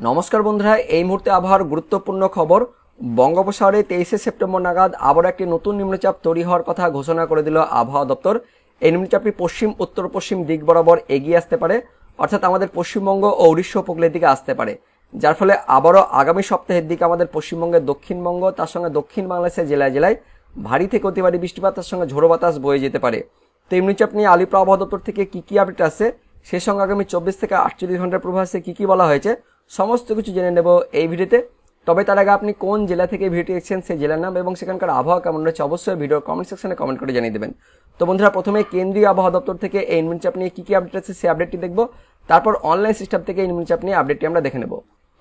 নমস্কার বন্ধুরা, এই মুহূর্তে আবহাওয়ার গুরুত্বপূর্ণ খবর। বঙ্গোপসাগরে 23শে সেপ্টেম্বর নাগাদ আবার একটি নতুন নিম্নচাপ তৈরি হওয়ার কথা ঘোষণা করে দিল আবহাওয়া দপ্তর। এই নিম্নচাপটি পশ্চিম উত্তর পশ্চিম দিক বরাবর এগিয়ে আসতে পারে, অর্থাৎ আমাদের পশ্চিমবঙ্গ ও উড়িষ্যা উপকূলের দিকে আসতে পারে, যার ফলে আবারও আগামী সপ্তাহের দিকে আমাদের পশ্চিমবঙ্গের দক্ষিণবঙ্গ তার সঙ্গে দক্ষিণ বাংলাদেশের জেলায় জেলায় ভারী থেকে অতি ভারী বৃষ্টিপাতের সঙ্গে ঝোড়ো বাতাস বয়ে যেতে পারে। তো এই নিম্নচাপ নিয়ে আলিপুর আবহাওয়া দপ্তর থেকে কি আপডেট আছে, সেই সঙ্গে আগামী 24 থেকে 48 ঘন্টার পূর্বাভাসে কি বলা হয়েছে সমস্ত কিছু জেনে নেব এই ভিডিওতে। তবে তার আগে আপনি কোন জেলা থেকে ভিডিও দেখছেন সেই জেলার নাম এবং সেখানকার আবহাওয়া কেমন রয়েছে অবশ্যই ভিডিওর কমেন্ট সেকশনে কমেন্ট করে জানিয়ে দেবেন। তো বন্ধুরা, প্রথমে কেন্দ্রীয় আবহাওয়া দপ্তর থেকে এই নিম্নচাপ নিয়ে কি আপডেট আছে সেই আপডেটটি দেখব, তারপর অনলাইন সিস্টেম থেকে এই নিম্নচাপ নিয়ে আপডেটটি আমরা দেখে নেব।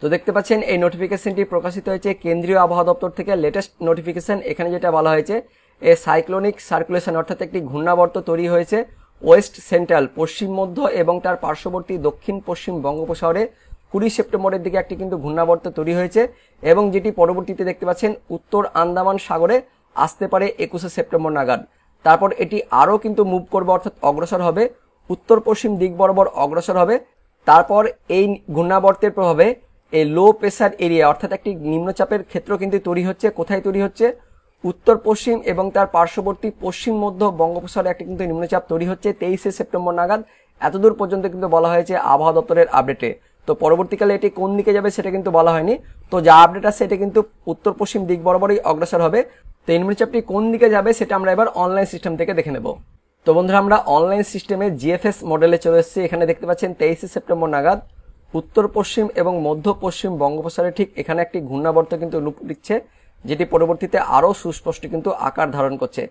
তো দেখতে পাচ্ছেন এই নোটিফিকেশনটি প্রকাশিত হয়েছে কেন্দ্রীয় আবহাওয়া দপ্তর থেকে, লেটেস্ট নোটিফিকেশন। এখানে যেটা বলা হয়েছে, এ সাইক্লোনিক সার্কুলেশন অর্থাৎ একটি ঘূর্ণাবর্ত তৈরি হয়েছে ওয়েস্ট সেন্ট্রাল পশ্চিম মধ্য এবং তার পার্শ্ববর্তী দক্ষিণ পশ্চিম বঙ্গোপসাগরে 20 সেপ্টেম্বরের দিকে একটি কিন্তু ঘূর্ণাবর্ত তৈরি হয়েছে এবং যেটি পরবর্তীতে দেখতে পাচ্ছেন উত্তর আন্দামান সাগরে আসতে পারে 21শে সেপ্টেম্বর নাগাদ। তারপর এটি আরও কিন্তু মুভ করবে, অর্থাৎ অগ্রসর হবে, উত্তর পশ্চিম দিক বরাবর অগ্রসর হবে। তারপর এই ঘূর্ণাবর্তের প্রভাবে এই লো প্রেসার এরিয়া অর্থাৎ একটি নিম্নচাপের ক্ষেত্র কিন্তু তৈরি হচ্ছে। কোথায় তৈরি হচ্ছে? উত্তর পশ্চিম এবং তার পার্শ্ববর্তী পশ্চিম মধ্য বঙ্গোপসাগরে একটি কিন্তু নিম্নচাপ তৈরি হচ্ছে 23শে সেপ্টেম্বর নাগাদ। এতদূর পর্যন্ত কিন্তু বলা হয়েছে আবহাওয়া দপ্তরের আপডেটে। তো পরবর্তীকালে এটি কোন দিকে যাবে সেটা কিন্তু বলা হয়নি। তো যা আপডেট আছে এটা কিন্তু উত্তর পশ্চিম দিক বরাবরই অগ্রসর হবে। তো এই নিম্নচাপটি কোন দিকে যাবে সেটা আমরা এবার অনলাইন সিস্টেম থেকে দেখে নেব। তো বন্ধুরা, আমরা অনলাইন সিস্টেমে জিএফএস মডেলে চলে এসেছি। এখানে দেখতে পাচ্ছেন 23শে সেপ্টেম্বর নাগাদ উত্তর পশ্চিম এবং মধ্য পশ্চিম বঙ্গোপসাগরে ঠিক এখানে একটি ঘূর্ণাবর্ত কিন্তু রূপ নিচ্ছে, যেটি পরবর্তীতে আরও সুস্পষ্ট কিন্তু আকার ধারণ করছে।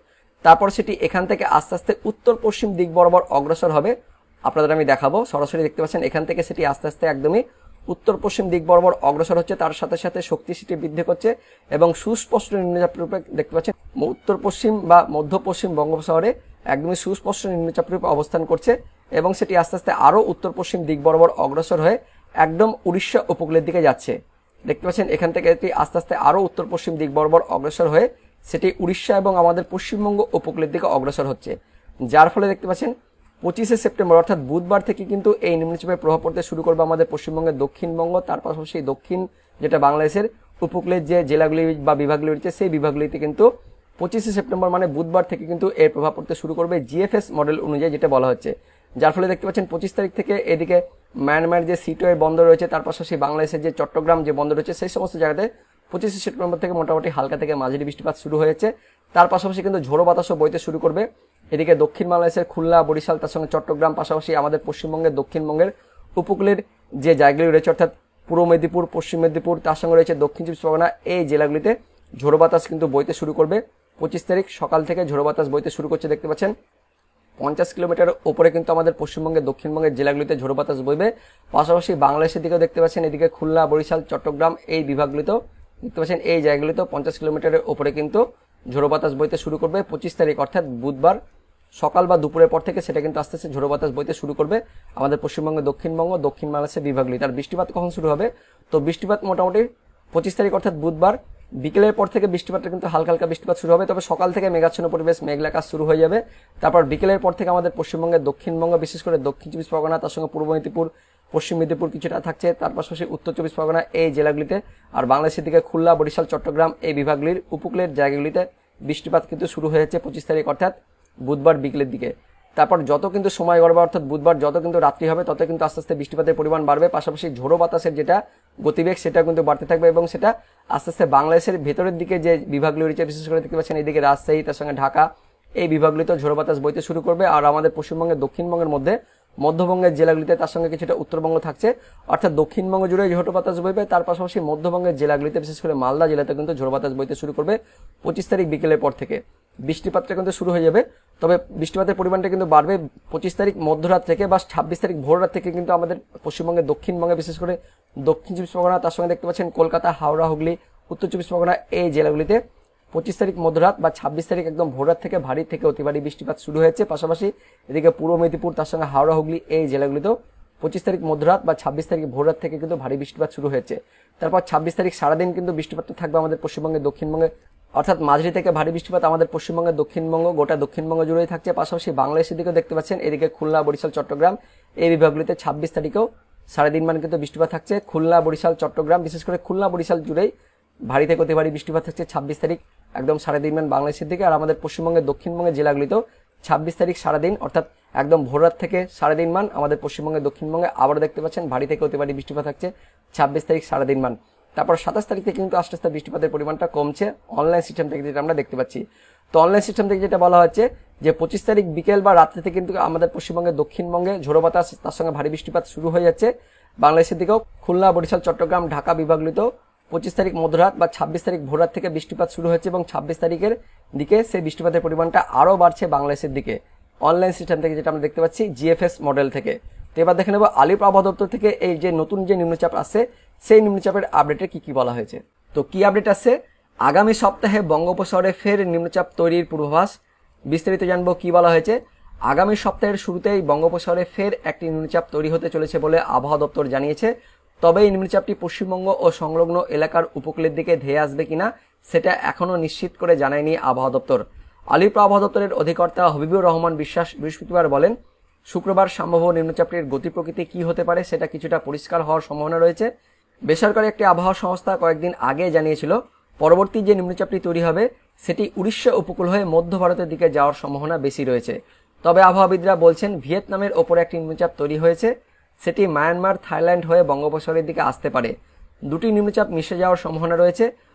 তারপর সেটি এখান থেকে আস্তে আস্তে উত্তর পশ্চিম দিক বরাবর অগ্রসর হবে। আপনাদের আমি দেখাবো, সরাসরি দেখতে পাচ্ছেন এখান থেকে সেটি আস্তে আস্তে একদমই উত্তর পশ্চিম দিক বরাবর অগ্রসর হচ্ছে, তার সাথে সাথে শক্তি সেটি বৃদ্ধি করছে এবং সুস্পষ্ট নিম্নচাপ রূপে দেখতে পাচ্ছেন উত্তর পশ্চিম বা মধ্য পশ্চিম বঙ্গোপসাগরে একদমই সুস্পষ্ট নিম্নচাপ রূপে অবস্থান করছে এবং সেটি আস্তে আস্তে আরও উত্তর পশ্চিম দিক বরাবর অগ্রসর হয়ে একদম উড়িষ্যা উপকূলের দিকে যাচ্ছে। দেখতে পাচ্ছেন এখান থেকে এটি আস্তে আস্তে আরও উত্তর পশ্চিম দিক বরাবর অগ্রসর হয়ে সেটি উড়িষ্যা এবং আমাদের পশ্চিমবঙ্গ উপকূলের দিকে অগ্রসর হচ্ছে, যার ফলে দেখতে পাচ্ছেন 25শে সেপ্টেম্বর অর্থাৎ বুধবার থেকে কিন্তু এই নিম্নচাপের প্রভাব পড়তে শুরু করবে আমাদের পশ্চিমবঙ্গের দক্ষিণবঙ্গ, তার পাশাপাশি দক্ষিণ যেটা বাংলাদেশের উপকূলের যে জেলাগুলি বা বিভাগগুলি রয়েছে সেই বিভাগগুলিতে কিন্তু 25শে সেপ্টেম্বর মানে বুধবার থেকে কিন্তু এর প্রভাব পড়তে শুরু করবে জিএফএস মডেল অনুযায়ী যেটা বলা হচ্ছে। যার ফলে দেখতে পাচ্ছেন 25 তারিখ থেকে এদিকে মায়ানমার যে সিটোয়ের বন্দর রয়েছে, তার পাশাপাশি বাংলাদেশের যে চট্টগ্রাম যে বন্দর রয়েছে, সেই সমস্ত জায়গাতে 25শে সেপ্টেম্বর থেকে মোটামুটি হালকা থেকে মাঝারি বৃষ্টিপাত শুরু হয়েছে। তার পাশাপাশি কিন্তু ঝোড়ো বাতাসও বইতে শুরু করবে। এদিকে দক্ষিণ বাংলাদেশের খুলনা, বরিশাল, তার সঙ্গে চট্টগ্রাম, পাশাপাশি আমাদের পশ্চিমবঙ্গের দক্ষিণবঙ্গের উপকূলের যে জায়গাগুলি রয়েছে অর্থাৎ পূর্ব মেদিনীপুর, পশ্চিম মেদিনীপুর, তার সঙ্গে রয়েছে দক্ষিণ চব্বিশ পরগনা, এই জেলাগুলিতে ঝোড়ো বাতাস কিন্তু বইতে শুরু করবে। 25 তারিখ সকাল থেকে ঝোড়ো বাতাস বইতে শুরু করছে। দেখতে পাচ্ছেন 50 কিলোমিটার ওপরে কিন্তু আমাদের পশ্চিমবঙ্গের দক্ষিণবঙ্গের জেলাগুলিতে ঝোড়ো বাতাস বইবে। পাশাপাশি বাংলাদেশের দিকেও দেখতে পাচ্ছেন এদিকে খুলনা, বরিশাল, চট্টগ্রাম এই বিভাগগুলিতেও দেখতে পাচ্ছেন এই জায়গাগুলিতেও 50 কিলোমিটারের ওপরে কিন্তু ঝোড়ো বাতাস বইতে শুরু করবে। 25 তারিখ অর্থাৎ বুধবার সকাল বা দুপুরের পর থেকে সেটা কিন্তু আস্তে আস্তে ঝোড়ো বাতাস বইতে শুরু করবে আমাদের পশ্চিমবঙ্গের দক্ষিণবঙ্গ, দক্ষিণ বাংলাদেশের বিভাগগুলি। তার বৃষ্টিপাত কখন শুরু হবে? তো বৃষ্টিপাত মোটামুটি 25 তারিখ অর্থাৎ বুধবার বিকেলের পর থেকে বৃষ্টিপাতটা কিন্তু হালকা হালকা বৃষ্টিপাত শুরু হবে, তবে সকাল থেকে মেঘাচ্ছন্ন পরিবেশ, মেঘলা কাজ শুরু হয়ে যাবে। তারপর বিকেলের পর থেকে আমাদের পশ্চিমবঙ্গের দক্ষিণবঙ্গ, বিশেষ করে দক্ষিণ চব্বিশ পরগনা, তার সঙ্গে পূর্ব মেদিনীপুর, পশ্চিম মেদিনীপুর কিছুটা থাকছে, তার পাশাপাশি উত্তর চব্বিশ পরগনা এই জেলাগুলিতে, আর বাংলাদেশের দিকে খুলনা, বরিশাল, চট্টগ্রাম এই বিভাগগুলির উপকূলের জায়গাগুলিতে বৃষ্টিপাত কিন্তু শুরু হয়েছে 25 তারিখ অর্থাৎ বুধবার বিকেলের দিকে। তারপর যত কিন্তু সময় গড়বে অর্থাৎ বুধবার যত কিন্তু রাত্রি হবে তত কিন্তু আস্তে আস্তে বৃষ্টিপাতের পরিমাণ বাড়বে, পাশাপাশি ঝোড়ো বাতাসের যেটা গতিবেগ সেটা কিন্তু বাড়তে থাকবে এবং সেটা আস্তে আস্তে বাংলাদেশের ভেতরের দিকে যে বিভাগগুলি রয়েছে, বিশেষ করে দেখতে পাচ্ছেন এইদিকে রাজশাহী, তার সঙ্গে ঢাকা এই বিভাগগুলিতে ঝোড়ো বাতাস বইতে শুরু করবে। আর আমাদের পশ্চিমবঙ্গের দক্ষিণবঙ্গের মধ্যে মধ্যবঙ্গের জেলাগুলিতে তার সঙ্গে কিছুটা উত্তরবঙ্গ থাকছে, অর্থাৎ দক্ষিণবঙ্গ জুড়ে ঝোড়ো বাতাস বইবে। তার পাশাপাশি মধ্যবঙ্গের জেলাগুলিতে বিশেষ করে মালদা জেলাতে কিন্তু ঝোড়ো বাতাস বইতে শুরু করবে 25 তারিখ বিকেলের পর থেকে। বৃষ্টিপাতটা কিন্তু শুরু হয়ে যাবে, তবে বৃষ্টিপাতের পরিমাণটা কিন্তু বাড়বে 25 তারিখ মধ্যরাত থেকে বা 26 তারিখ ভোররাত থেকে কিন্তু আমাদের পশ্চিমবঙ্গের দক্ষিণবঙ্গে বিশেষ করে দক্ষিণ চব্বিশ পরগনা, তার সঙ্গে দেখতে পাচ্ছেন কলকাতা, হাওড়া, হুগলি, উত্তর চব্বিশ পরগনা এই জেলাগুলিতে 25 তারিখ মধ্যরাত বা 26 তারিখ একদম ভোররাত থেকে ভারী থেকে অতি ভারী বৃষ্টিপাত শুরু হয়েছে। পাশাপাশি এদিকে পূর্ব মেদিনীপুর, তার সঙ্গে হাওড়া, হুগলি এই জেলাগুলিতেও 25 তারিখ মধ্যরাত বা 26 তারিখ ভোররাত থেকে কিন্তু ভারী বৃষ্টিপাত শুরু হয়েছে। তারপর 26 তারিখ সারাদিন কিন্তু বৃষ্টিপাতটা থাকবে আমাদের পশ্চিমবঙ্গের দক্ষিণবঙ্গে, অর্থাৎ মাঝারি থেকে ভারী বৃষ্টিপাত আমাদের পশ্চিমবঙ্গের দক্ষিণবঙ্গ গোটা দক্ষিণবঙ্গ জুড়েই থাকছে। পাশাপাশি বাংলাদেশের দিকেও দেখতে পাচ্ছেন এদিকে খুলনা, বরিশাল, চট্টগ্রাম এই বিভাগগুলিতে 26 তারিখেও দিন কিন্তু বৃষ্টিপাত থাকছে। খুলনা, বরিশাল, চট্টগ্রাম, বিশেষ করে খুলনা, বরিশাল জুড়েই ভারী থেকে অতি ভারী বৃষ্টিপাত থাকছে 26 তারিখ একদম দিন বাংলাদেশের দিকে। আর আমাদের পশ্চিমবঙ্গের দক্ষিণবঙ্গের জেলাগুলিতেও 26 তারিখ সারাদিন অর্থাৎ একদম ভোর রাত থেকে দিন আমাদের পশ্চিমবঙ্গের দক্ষিণবঙ্গে আবারও দেখতে পাচ্ছেন ভারী থেকে অতি ভারী বৃষ্টিপাত থাকছে 26 তারিখ দিন তারপর 27 তারিখ থেকে কিন্তু আস্তে আস্তে বৃষ্টিপাতের পরিমাণটা কমছে অনলাইন সিস্টেম থেকে, যেটা আমরা দেখতে পাচ্ছি। তো অনলাইন সিস্টেম থেকে যেটা বলা হচ্ছে যে 25 তারিখ বিকেল বা রাত্রে থেকে কিন্তু আমাদের পশ্চিমবঙ্গের দক্ষিণবঙ্গে ঝোড়ো বাতাস তার সঙ্গে ভারী বৃষ্টিপাত শুরু হয়ে যাচ্ছে। বাংলাদেশের দিকেও খুলনা, বরিশাল, চট্টগ্রাম, ঢাকা বিভাগগুলিতেও 25 তারিখ মধ্যরাত বা 26 তারিখ ভোররাত থেকে বৃষ্টিপাত শুরু হয়েছে এবং 26 তারিখের দিকে সেই বৃষ্টিপাতের পরিমাণটা আরও বাড়ছে বাংলাদেশের দিকে অনলাইন সিস্টেম থেকে, যেটা আমরা দেখতে পাচ্ছি জিএফএস মডেল থেকে। তো এবার দেখে নেব আলিপুর আবহাওয়া দপ্তর থেকে এই যে নতুন যে নিম্নচাপ আসছে সেই নিম্নচাপের আপডেটে কি বলা হয়েছে। তো কি আপডেট আসছে, আগামী সপ্তাহে বঙ্গোপসাগরে ফের নিম্নচাপ তৈরির পূর্বাভাস। বিস্তারিত জানবো কি বলা হয়েছে। আগামী সপ্তাহের শুরুতেই বঙ্গোপসাগরে ফের একটি নিম্নচাপ তৈরি হতে চলেছে বলে আবহাওয়া দপ্তর জানিয়েছে। তবে এই নিম্নচাপটি পশ্চিমবঙ্গ ও সংলগ্ন এলাকার উপকূলের দিকে ধেয়ে আসবে কিনা সেটা এখনো নিশ্চিত করে জানায়নি আবহাওয়া দপ্তর। আলিপুর আবহাওয়া দপ্তরের অধিকর্তা হবিবুর রহমান বিশ্বাস বৃহস্পতিবার বলেন, শুক্রবার সম্ভাব্য নিম্নচাপটির গতি প্রকৃতি কি হতে পারে সেটা কিছুটা পরিষ্কার হওয়ার সম্ভাবনা রয়েছে। বেসরকারি একটি আবহাওয়া সংস্থা কয়েকদিন আগে জানিয়েছিল পরবর্তী যে নিম্নচাপটি তৈরি হবে সেটি উড়িষ্যা উপকূল হয়ে মধ্য ভারতের দিকে যাওয়ার সম্ভাবনা বেশি রয়েছে। তবে আবহাওয়াবিদরা বলছেন ভিয়েতনামের ওপরে একটি নিম্নচাপ তৈরি হয়েছে, সেটি মায়ানমার, থাইল্যান্ড হয়ে বঙ্গোপসাগরের দিকে আসতে পারে। দুটি নিম্নচাপ মিশে যাওয়ার সম্ভাবনা রয়েছে।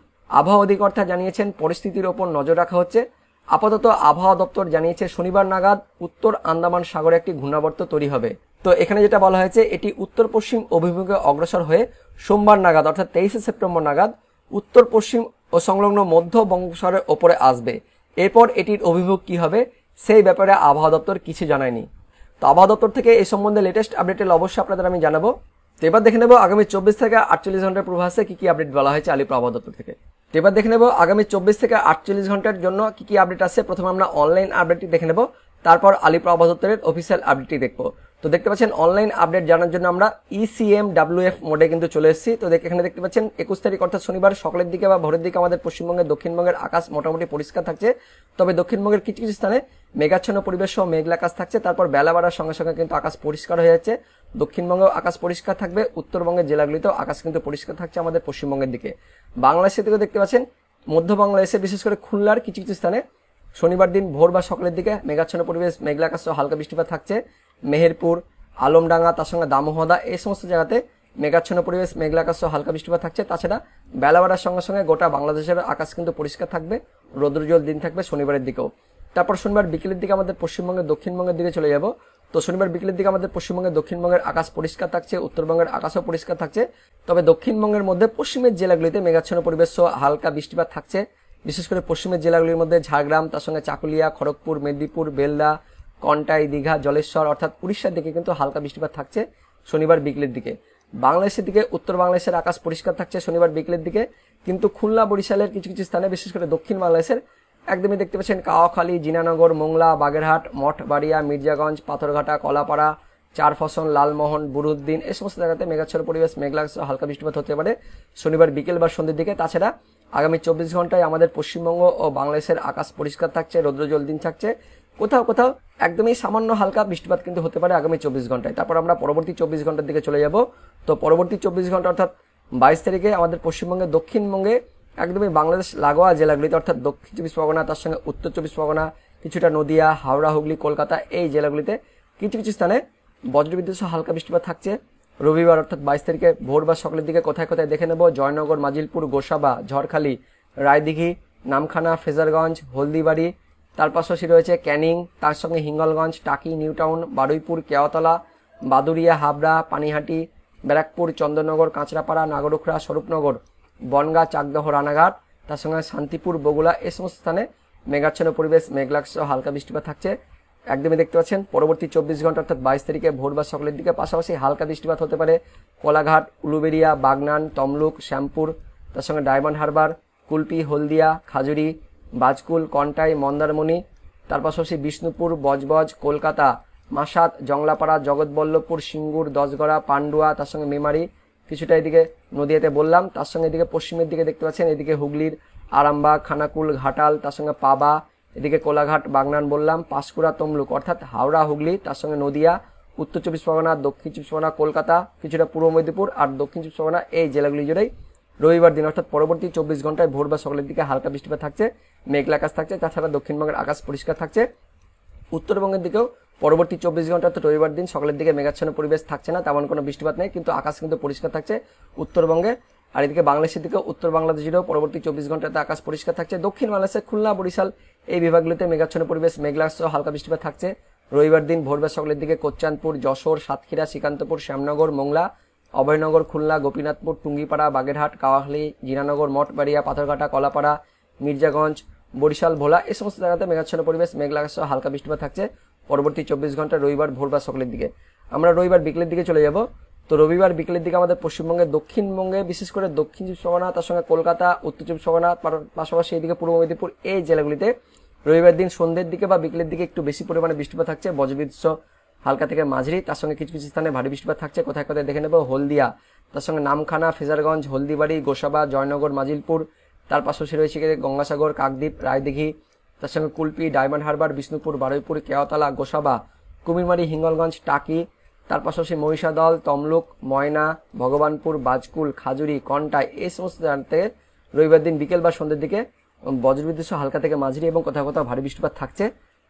আবহাওয়া অধিকর্তা জানিয়েছেন পরিস্থিতির ওপর নজর রাখা হচ্ছে। আপাতত আবহাওয়া দপ্তর জানিয়েছে শনিবার নাগাদ উত্তর আন্দামান সাগরে একটি ঘূর্ণাবর্ত তৈরি হবে। তো এখানে যেটা বলা হয়েছে এটি উত্তর পশ্চিম অভিমুখে অগ্রসর হয়ে সোমবার নাগাদ অর্থাৎ 23 সেপ্টেম্বর নাগাদ উত্তর পশ্চিম ও সংলগ্ন মধ্য বঙ্গোপসাগরের ওপরে আসবে। এরপর এটির অভিমুখ কি হবে সেই ব্যাপারে আবহাওয়া দপ্তর কিছু জানায়নি। তো আবহাওয়া দপ্তর থেকে এই সম্বন্ধে লেটেস্ট আপডেট অবশ্যই আপনাদের আমি জানাবো। তো এবার দেখে নেব আগামী 24 থেকে 48 ঘন্টার পূর্বাভাসে কি আপডেট বলা হয়েছে আলিপুর আবহাওয়া দপ্তর থেকে। তো এবার দেখে নেব আগামী 24 থেকে 48 ঘন্টার জন্য কি আপডেট আছে। প্রথমে আমরা অনলাইন আপডেটটি দেখে নেব, তারপর আলিপুর আবহাওয়া দপ্তরের অফিসিয়াল আপডেটটি দেখবো। তো দেখতে পাচ্ছেন অনলাইন আপডেট জানার জন্য আমরা ECMWF মোডে কিন্তু চলে এসেছি। তো এখানে দেখতে পাচ্ছেন 21 তারিখ অর্থাৎ শনিবার সকালের দিকে বা ভোরের দিকে আমাদের পশ্চিমবঙ্গের দক্ষিণবঙ্গের আকাশ মোটামুটি পরিষ্কার থাকছে। তবে দক্ষিণবঙ্গের কিছু কিছু স্থানে মেঘাচ্ছন্ন পরিবেশ সহ মেঘলা আকাশ থাকছে। তারপর বেলা বাড়ার সঙ্গে সঙ্গে কিন্তু আকাশ পরিষ্কার হয়ে যাচ্ছে। দক্ষিণবঙ্গেও আকাশ পরিষ্কার থাকবে, উত্তরবঙ্গের জেলাগুলিতেও আকাশ কিন্তু পরিষ্কার থাকছে আমাদের পশ্চিমবঙ্গের দিকে। বাংলাদেশের দিকেও দেখতে পাচ্ছেন মধ্য বাংলাদেশে বিশেষ করে খুলনার কিছু কিছু স্থানে শনিবার দিন ভোর বা সকালের দিকে মেঘাচ্ছন্ন পরিবেশ, মেঘলা আকাশ সহ হালকা বৃষ্টিপাত থাকছে। মেহেরপুর, আলমডাঙ্গা, তার সঙ্গে দামোহদা এই সমস্ত জায়গাতে মেঘাচ্ছন্ন পরিবেশ, মেঘলা আকাশ সহ হালকা বৃষ্টিপাত থাকছে। তাছাড়া বেলা বাড়ার সঙ্গে সঙ্গে গোটা বাংলাদেশের আকাশ কিন্তু পরিষ্কার থাকবে, রৌদ্রোজ্জ্বল দিন থাকবে শনিবারের দিকেও। তারপর শনিবার বিকেলের দিকে আমাদের পশ্চিমবঙ্গের দক্ষিণবঙ্গের দিকে চলে যাব। তো শনিবার বিকেলের দিকে আমাদের পশ্চিমবঙ্গের দক্ষিণবঙ্গের আকাশ পরিষ্কার থাকছে, উত্তরবঙ্গের আকাশও পরিষ্কার থাকছে। তবে দক্ষিণবঙ্গের মধ্যে পশ্চিমের জেলাগুলিতে মেঘাচ্ছন্ন পরিবেশ সহ হালকা বৃষ্টিপাত থাকছে। বিশেষ করে পশ্চিমের জেলাগুলির মধ্যে ঝাড়গ্রাম, তার সঙ্গে চাকুলিয়া, খড়গপুর, মেদিনীপুর, বেলদা, কন্টাই, দীঘা, জলেশ্বর অর্থাৎ উড়িষ্যার দিকে কিন্তু হালকা বৃষ্টিপাত থাকছে শনিবার বিকেলের দিকে। বাংলাদেশের দিকে উত্তর বাংলাদেশের আকাশ পরিষ্কার থাকছে শনিবার বিকেলের দিকে, কিন্তু খুলনা, বরিশালের কিছু কিছু স্থানে বিশেষ করে দক্ষিণ বাংলাদেশের একদমই দেখতে পাচ্ছেন কাওয়াখালী, জিনানগর, মোংলা, বাগেরহাট, মঠবাড়িয়া, মির্জাগঞ্জ, পাথরঘাটা, কলাপাড়া, চারফসন, লালমোহন, বুরুদ্দিন এই সমস্ত জায়গাতে মেঘাচ্ছন্ন পরিবেশ, মেঘলা হালকা বৃষ্টিপাত হতে পারে শনিবার বিকেল বা সন্ধ্যের দিকে। তাছাড়া আগামী 24 ঘন্টায় আমাদের পশ্চিমবঙ্গ ও বাংলাদেশের আকাশ পরিষ্কার থাকছে, রৌদ্রোজ্জ্বল দিন থাকছে। কোথাও কোথাও একদমই সামান্য হালকা বৃষ্টিপাত কিন্তু হতে পারে আগামী 24 ঘন্টায়। তারপর আমরা পরবর্তী 24 ঘন্টার দিকে চলে যাব। তো পরবর্তী 24 ঘন্টা অর্থাৎ 22 তারিখে আমাদের পশ্চিমবঙ্গের দক্ষিণবঙ্গে একদমই বাংলাদেশ লাগোয়া জেলাগুলিতে অর্থাৎ দক্ষিণ 24 পরগনা, তার সঙ্গে উত্তর 24 পরগনা, কিছুটা নদিয়া, হাওড়া, হুগলি, কলকাতা এই জেলাগুলিতে কিছু কিছু স্থানে বজ্রবিদ্যুৎ সহ হালকা বৃষ্টিপাত থাকছে রবিবার অর্থাৎ 22 তারিখে ভোর বা সকালের দিকে। কোথায় কোথায় দেখে নেব, জয়নগর, মাজিলপুর, গোসাবা, ঝড়খালি, রায়দিঘি, নামখানা, ফ্রেজারগঞ্জ, হলদিবাড়ি, তার পাশাপাশি রয়েছে ক্যানিং, তার সঙ্গে হিঙ্গলগঞ্জ, টাকি, নিউটাউন, বারুইপুর, কেওয়াতলা, বাদুরিয়া, হাবড়া, পানিহাটি, ব্যারাকপুর, চন্দননগর, কাঁচরাপাড়া, নাগরুখড়া, স্বরূপনগর, বনগাঁ, চাকদহ, রানাঘাট, তার সঙ্গে শান্তিপুর, বগুড়া এই সমস্ত স্থানে মেঘাচ্ছন্ন পরিবেশ, মেঘলা সহ হালকা বৃষ্টিপাত থাকছে একদমই দেখতে পাচ্ছেন পরবর্তী 24 ঘন্টা অর্থাৎ 22 তারিখে ভোর বা সকালের দিকে। পাশাপাশি হালকা বৃষ্টিপাত হতে পারে কোলাঘাট, উলুবেড়িয়া, বাগনান, তমলুক, শ্যামপুর, তার সঙ্গে ডায়মন্ড হারবার, কুলপি, হলদিয়া, খাজুরি, বাজকুল, কন্টাই, মন্দারমণি, তার পাশাপাশি বিষ্ণুপুর, বজবজ, কলকাতা, মাসাত, জংলাপাড়া, জগৎবল্লভপুর, সিঙ্গুর, দশগড়া, পান্ডুয়া, তার সঙ্গে মেমারি, কিছুটা এদিকে নদিয়াতে বললাম। তার সঙ্গে এদিকে পশ্চিমের দিকে দেখতে পাচ্ছেন এদিকে হুগলির আরামবাগ, খানাকুল, ঘাটাল, তার সঙ্গে পাবা, এদিকে কোলাঘাট, বাগনান বললাম, পাঁশকুড়া, তমলুক অর্থাৎ হাওড়া, হুগলি, তার সঙ্গে নদিয়া, উত্তর চব্বিশ পরগনা, দক্ষিণ চব্বিশ পরগনা, কলকাতা, কিছুটা পূর্ব মেদিনীপুর আর দক্ষিণ চব্বিশ পরগনা এই জেলাগুলি জুড়েই রবিবার দিন অর্থাৎ পরবর্তী 24 ঘন্টায় ভোর বা সকালের দিকে হালকা বৃষ্টিপাত থাকছে, মেঘলা আকাশ থাকছে। তাছাড়া দক্ষিণবঙ্গের আকাশ পরিষ্কার থাকছে। উত্তরবঙ্গের দিকেও পরবর্তী 24 ঘন্টা অর্থাৎ রবিবার দিন সকালের দিকে মেঘাচ্ছন্ন পরিবেশ থাকছে না, তেমন কোনো বৃষ্টিপাত নেই, কিন্তু আকাশ কিন্তু পরিষ্কার থাকছে উত্তরবঙ্গে। আর এদিকে বাংলাদেশের দিকেও উত্তর বাংলাদেশ জুড়েও পরবর্তী 24 ঘন্টাতে আকাশ পরিষ্কার থাকছে। দক্ষিণ বাংলাদেশে খুলনা, বরিশাল এই বিভাগগুলিতে মেঘাচ্ছন্ন পরিবেশ, মেঘলা সহ হালকা বৃষ্টিপাত থাকছে রবিবার দিন ভোর বা সকালের দিকে। কোচ্চানপুর, যশোর, সাতক্ষীরা, শ্রীকান্তপুর, শ্যামনগর, মোংলা, অভয়নগর, খুলনা, গোপীনাথপুর, টুঙ্গিপাড়া, বাগেরহাট, কাওয়াখালী, জিনানগর, মঠবাড়িয়া, পাথরঘাটা, কলাপাড়া, মির্জাগঞ্জ, বরিশাল, ভোলা এই সমস্ত জায়গাতে মেঘাচ্ছন্ন পরিবেশ, মেঘলা আকাশ সহ হালকা বৃষ্টিপাত থাকছে পরবর্তী 24 ঘন্টা রবিবার ভোর বা সকালের দিকে। আমরা রবিবার বিকেলের দিকে চলে যাব। তো রবিবার বিকেলের দিকে আমাদের পশ্চিমবঙ্গের দক্ষিণবঙ্গে বিশেষ করে দক্ষিণ চব্বিশ পরগনা, তার সঙ্গে কলকাতা, উত্তর চব্বিশ পরগনা, পাশাপাশি এদিকে পূর্ব মেদিনীপুর এই জেলাগুলিতে রবিবার দিন সন্ধ্যের দিকে বা বিকেলের দিকে একটু বেশি পরিমাণে বৃষ্টিপাত থাকছে, বজ্রবিদ্যুৎ সহ হালকা থেকে মাঝারি, তার সঙ্গে কিছু কিছু স্থানে ভারী বৃষ্টিপাত থাকছে। কোথায় কোথায় দেখে নেব, হলদিয়া, তার সঙ্গে নামখানা, ফেজারগঞ্জ, হলদিবাড়ি, গোসাবা, জয়নগর, মাজিলপুর, তার পাশাপাশি রয়েছে গঙ্গাসাগর, কাকদ্বীপ, রায়দিঘি, তার সঙ্গে কুলপি, ডায়মন্ড হারবার, বিষ্ণুপুর, বারুইপুর, কেওয়াতলা, গোসাবা, কুমিরমারি, হিঙ্গলগঞ্জ, টাকি, তার পাশাপাশি মহিষাদল, তমলুক, ময়না, ভগবানপুর, বাজকুল, খাজুরি, কন্টাই এই সমস্ত জায়গা থেকে রবিবার দিন বিকেল বা সন্ধ্যের দিকে বজ্রবিদ্যুৎ সহ হালকা থেকে মাঝারি এবং কোথাও কোথাও ভারী বৃষ্টিপাত থাকছে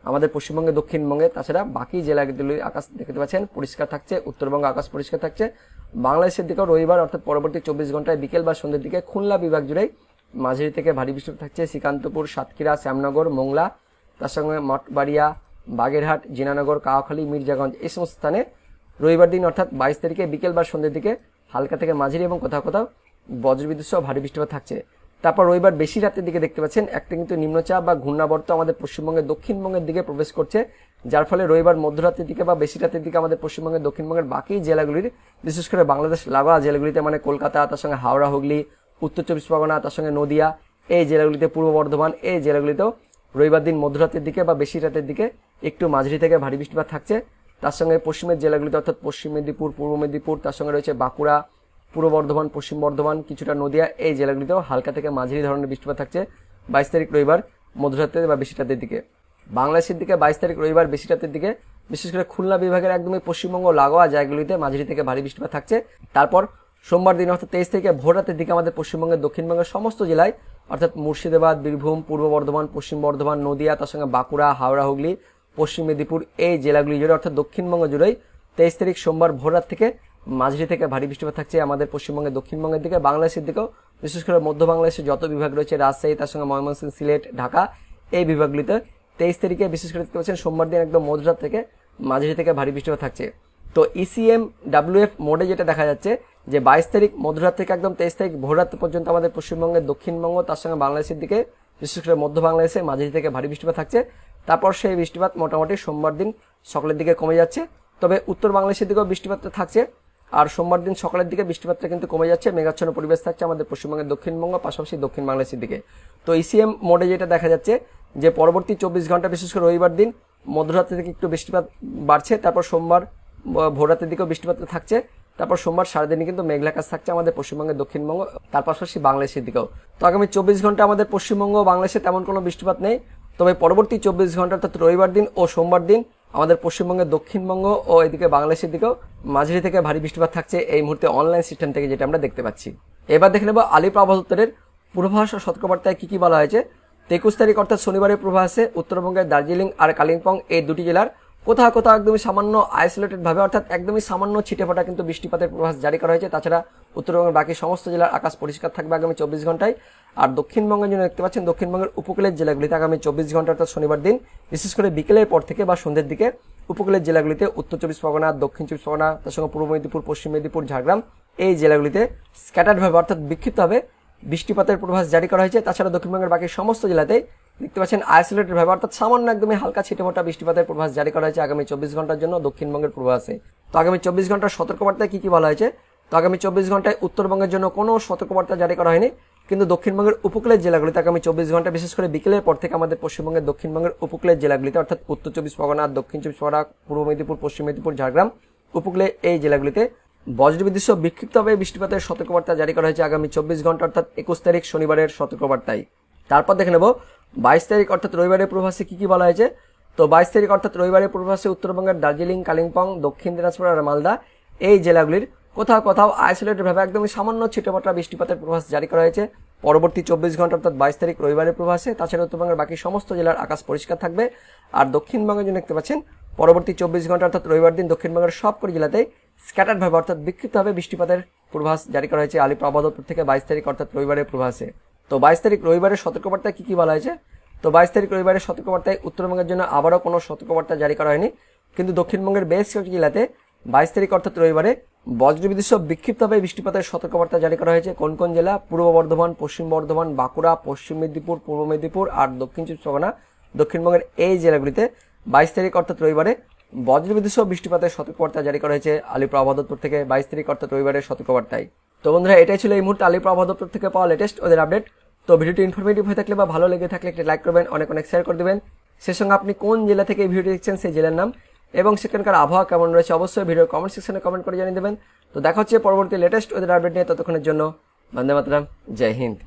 আমাদের পশ্চিমবঙ্গে, দক্ষিণবঙ্গে। তাছাড়া বাকি জেলাগুলির আকাশ দেখতে পাচ্ছেন পরিষ্কার থাকছে, উত্তরবঙ্গ আকাশ পরিষ্কার থাকছে। বাংলাদেশের দিকেও রবিবার অর্থাৎ পরবর্তী 24 ঘন্টায় বিকেল বা সন্ধ্যের দিকে খুলনা বিভাগ জুড়ে মাঝারি থেকে ভারী বৃষ্টিপাত থাকছে। শ্রীকান্তপুর, সাতক্ষীরা, শ্যামনগর, মোংলা, তার সঙ্গে মঠবাড়িয়া, বাগেরহাট, জিনানগর, কাওয়াখালী, মির্জাগঞ্জ এই সমস্ত স্থানে রবিবার দিন অর্থাৎ 22 তারিখে বিকেল বা সন্ধ্যের দিকে হালকা থেকে মাঝারি এবং কোথাও কোথাও বজ্রবিদ্যুৎ সহ ভারী বৃষ্টিপাত থাকছে। তারপর রবিবার বেশি রাতের দিকে দেখতে পাচ্ছেন একটা কিন্তু নিম্নচাপ বা ঘূর্ণাবর্ত আমাদের পশ্চিমবঙ্গের দক্ষিণবঙ্গের দিকে প্রবেশ করছে, যার ফলে রবিবার মধ্যরাতের দিকে বা বেশি রাতের দিকে আমাদের পশ্চিমবঙ্গের দক্ষিণবঙ্গের বাকি জেলাগুলির বিশেষ করে বাংলাদেশ লাগোয়া জেলাগুলিতে মানে কলকাতা, তার সঙ্গে হাওড়া, হুগলি, উত্তর চব্বিশ পরগনা, তার সঙ্গে নদিয়া এই জেলাগুলিতে, পূর্ব বর্ধমান এই জেলাগুলিতেও রবিবার দিন মধ্যরাতের দিকে বা বেশি রাতের দিকে একটু মাঝারি থেকে ভারী বৃষ্টিপাত থাকছে। তার সঙ্গে পশ্চিমের জেলাগুলিতে অর্থাৎ পশ্চিম মেদিনীপুর, পূর্ব মেদিনীপুর, তার সঙ্গে রয়েছে বাঁকুড়া, পূর্ব বর্ধমান, পশ্চিম বর্ধমান, কিছুটা নদিয়া এই জেলাগুলিতেও হালকা থেকে মাঝারি ধরনের বৃষ্টিপাত থাকছে 22 তারিখ রবিবার মধ্যরাতে বা বেশি রাতের দিকে। বাংলাদেশের দিকে 22 তারিখ রবিবার বেশি রাতের দিকে বিশেষ করে খুলনা বিভাগের একদমই পশ্চিমবঙ্গ লাগোয়া জায়গাগুলিতে মাঝারি থেকে ভারী বৃষ্টিপাত থাকছে। তারপর সোমবার দিন অর্থাৎ 23 তারিখে ভোর রাতের দিকে আমাদের পশ্চিমবঙ্গের দক্ষিণবঙ্গের সমস্ত জেলায় অর্থাৎ মুর্শিদাবাদ, বীরভূম, পূর্ব বর্ধমান, পশ্চিম বর্ধমান, নদিয়া, তার সঙ্গে বাঁকুড়া, হাওড়া, হুগলি, পশ্চিম মেদিনীপুর এই জেলাগুলি জুড়ে অর্থাৎ দক্ষিণবঙ্গ জুড়েই 23 তারিখ সোমবার ভোর রাত থেকে মাঝারি থেকে ভারী বৃষ্টিপাত থাকছে আমাদের পশ্চিমবঙ্গের দক্ষিণবঙ্গের দিকে। বাংলাদেশের দিকেও বিশেষ করে মধ্য বাংলাদেশের যত বিভাগ রয়েছে রাজশাহী, তার সঙ্গে ময়মনসিংহ, সিলেট, ঢাকা এই বিভাগগুলিতে 23 তারিখে বিশেষ করে দেখতে পাচ্ছেন সোমবার দিন একদম মধ্যরাত থেকে মাঝারি থেকে ভারী বৃষ্টিপাত থাকছে। তো ইসিএম ডাব্লিউএফ মোডে যেটা দেখা যাচ্ছে যে 22 তারিখ মধ্যরাত থেকে একদম 23 তারিখ ভোররাত পর্যন্ত আমাদের পশ্চিমবঙ্গের দক্ষিণবঙ্গ, তার সঙ্গে বাংলাদেশের দিকে বিশেষ করে মধ্য বাংলাদেশে মাঝারি থেকে ভারী বৃষ্টিপাত থাকছে। তারপর সেই বৃষ্টিপাত মোটামুটি সোমবার দিন সকালের দিকে কমে যাচ্ছে, তবে উত্তর বাংলাদেশের দিকেও বৃষ্টিপাত থাকছে। আর সোমবার দিন সকালের দিকে বৃষ্টিপাতটা কিন্তু কমে যাচ্ছে, মেঘাচ্ছন্ন পরিবেশ থাকছে আমাদের পশ্চিমবঙ্গের দক্ষিণবঙ্গ পাশাপাশি দক্ষিণ বাংলাদেশের দিকে। তো ইসিএম মোডে যেটা দেখা যাচ্ছে যে পরবর্তী 24 ঘন্টা বিশেষ করে রবিবার দিন মধ্যরাত থেকে একটু বৃষ্টিপাত বাড়ছে, তারপর সোমবার ভোররাতের দিকেও বৃষ্টিপাত থাকছে, তারপর সোমবার সারাদিনই কিন্তু মেঘলা আকাশ থাকছে আমাদের পশ্চিমবঙ্গের দক্ষিণবঙ্গ তার পাশাপাশি বাংলাদেশের দিকেও। তো আগামী 24 ঘন্টা আমাদের পশ্চিমবঙ্গ ও বাংলাদেশে তেমন কোনো বৃষ্টিপাত নেই, তবে পরবর্তী 24 ঘন্টা অর্থাৎ রবিবার দিন ও সোমবার দিন আমাদের পশ্চিমবঙ্গের দক্ষিণবঙ্গ ও এদিকে বাংলাদেশের দিকেও মাঝারি থেকে ভারী বৃষ্টিপাত থাকছে এই মুহূর্তে অনলাইন সিস্টেম থেকে যেটা আমরা দেখতে পাচ্ছি। এবার দেখে নেব আলিপুর আবহাওয়া দপ্তরের পূর্বাভাস ও সতর্কবার্তায় কি কি বলা হয়েছে। 23 তারিখ অর্থাৎ শনিবারের পূর্বাভাসে উত্তরবঙ্গের দার্জিলিং আর কালিম্পং এই দুটি জেলার কোথাও কোথাও একদমই সামান্য আইসোলেটেড ভাবে অর্থাৎ একদমই সামান্য ছিটেফোঁটা কিন্তু বৃষ্টিপাতের পূর্বাভাস জারি করা হয়েছে। তাছাড়া উত্তরবঙ্গের বাকি সমস্ত জেলার আকাশ পরিষ্কার থাকবে আগামী 24 ঘন্টায়। আর দক্ষিণবঙ্গের জন্য দেখতে পাচ্ছেন দক্ষিণবঙ্গের উপকূলের জেলাগুলিতে আগামী 24 ঘন্টা অর্থাৎ শনিবার দিন বিশেষ করে বিকেলের পর থেকে বা সন্ধ্যের দিকে উপকূলের জেলাগুলিতে উত্তর চব্বিশ পরগনা, দক্ষিণ চব্বিশ পরগনা, তার সঙ্গে পূর্ব মেদিনীপুর, পশ্চিম মেদিনীপুর, ঝাড়গ্রাম এই জেলাগুলিতে স্ক্যাটার্ড ভাবে অর্থাৎ বিক্ষিপ্তভাবে বৃষ্টিপাতের পূর্বাভাস জারি করা হয়েছে। তাছাড়া দক্ষিণবঙ্গের বাকি সমস্ত জেলাতেই দেখতে পাচ্ছেন আইসোলেটেড ভাবে অর্থাৎ সামান্য একদমই হালকা ছিটেফোঁটা বৃষ্টিপাতের পূর্বাভাস জারি করা হয়েছে আগামী 24 ঘন্টার জন্য দক্ষিণবঙ্গের পূর্বাভাসে। তো আগামী 24 ঘন্টার সতর্কবার্তায় কি কি বলা হয়েছে। তো আগামী 24 ঘন্টায় উত্তরবঙ্গের জন্য কোনো সতর্কবার্তা জারি করা হয়নি, কিন্তু দক্ষিণবঙ্গের উপকূলের জেলাগুলিতে আগামী 24 ঘন্টা বিশেষ করে বিকেলের পর থেকে আমাদের পশ্চিমবঙ্গের দক্ষিণবঙ্গের উপকূলের জেলাগুলিতে অর্থাৎ উত্তর চব্বিশ পরগনা, দক্ষিণ চব্বিশ পরগনা, পূর্ব মেদিনীপুর, পশ্চিম মেদিনীপুর, ঝাড়গ্রাম উপকূলে এই জেলাগুলিতে বজ্রবিদ্যুৎ সহ বিক্ষিপ্তভাবে বৃষ্টিপাতের সতর্কবার্তা জারি করা হয়েছে আগামী 24 ঘন্টা অর্থাৎ 21 তারিখ শনিবারের সতর্কবার্তায়। তারপর দেখে নেব 22 তারিখ অর্থাৎ রবিবারের পূর্বাভাসে কি কি বলা হয়েছে। তো 22 তারিখ অর্থাৎ রবিবারের পূর্বাভাসে উত্তরবঙ্গের দার্জিলিং, কালিম্পং, দক্ষিণ দিনাজপুর আর মালদা এই জেলাগুলির কোথাও কোথাও আইসোলেটেড ভাবে একদমই সামান্য ছিটেফোঁটা বৃষ্টিপাতের পূর্বাভাস জারি করা হয়েছে পরবর্তী 24 ঘন্টা অর্থাৎ 22 তারিখ রবিবারের পূর্বাভাসে। তাছাড়া উত্তরবঙ্গের বাকি সমস্ত জেলার আকাশ পরিষ্কার থাকবে। আর দক্ষিণবঙ্গের জন্য দেখতে পাচ্ছেন পরবর্তী 24 ঘন্টা অর্থাৎ রবিবার দিন দক্ষিণবঙ্গের সবকটি জেলাতেই স্ক্যাটার্ড ভাবে অর্থাৎ বিক্ষিপ্তভাবে বৃষ্টিপাতের পূর্বাভাস জারি করা হয়েছে আলিপুর আবহাওয়া দপ্তর থেকে 22 তারিখ অর্থাৎ রবিবারের পূর্বাভাসে। তো 22 তারিখ রবিবারের সতর্কবার্তায় কি বলা হয়েছে? তো 22 তারিখ রবিবারের সতর্কবার্তায় উত্তরবঙ্গের জন্য আবারও কোনো সতর্কবার্তা জারি করা হয়নি, কিন্তু দক্ষিণবঙ্গের বেশ কয়েকটি জেলাতে 22 তারিখ অর্থাৎ রবিবারে বজ্রবিদ্যুৎ সহ বিক্ষিপ্তভাবে বৃষ্টিপাতের সতর্কবার্তা জারি করা হয়েছে। কোন কোন জেলা? পূর্ব বর্ধমান, পশ্চিম বর্ধমান, বাঁকুড়া, পশ্চিম মেদিনীপুর, পূর্ব মেদিনীপুর আর দক্ষিণ চব্বিশ পরগনা। দক্ষিণবঙ্গের এই জেলাগুলিতে 22 তারিখ অর্থাৎ রবিবারে বজ্রবিদ্যুৎ সহ বৃষ্টিপাতের সতর্কবার্তা জারি করা হয়েছে আলিপুর আবহাওয়া দপ্তর থেকে 22 তারিখ অর্থাৎ রবিবারের সতর্কবার্তায়। তো বন্ধুরা, এটাই ছিল এই মুহূর্তে আলিপুর আবহাওয়া দপ্তর থেকে পাওয়া লেটেস্ট ওদের আপডেট। তো ভিডিওটি ইনফরমেটিভ হয়ে থাকলে বা ভালো লেগে থাকলে একটি লাইক করবেন, অনেক শেয়ার করে দেবেন। সেই সঙ্গে আপনি কোন জেলা থেকে এই ভিডিওটি দেখছেন সেই জেলার নাম এবং সেখানকার আবহাওয়া কেমন রয়েছে অবশ্যই ভিডিওর কমেন্ট সেকশনে কমেন্ট করে জানিয়ে দেবেন। তো দেখা হচ্ছে পরবর্তী লেটেস্ট ওদের আপডেট নিয়ে। ততক্ষণের জন্য বন্দে মাতরম, জয় হিন্দ।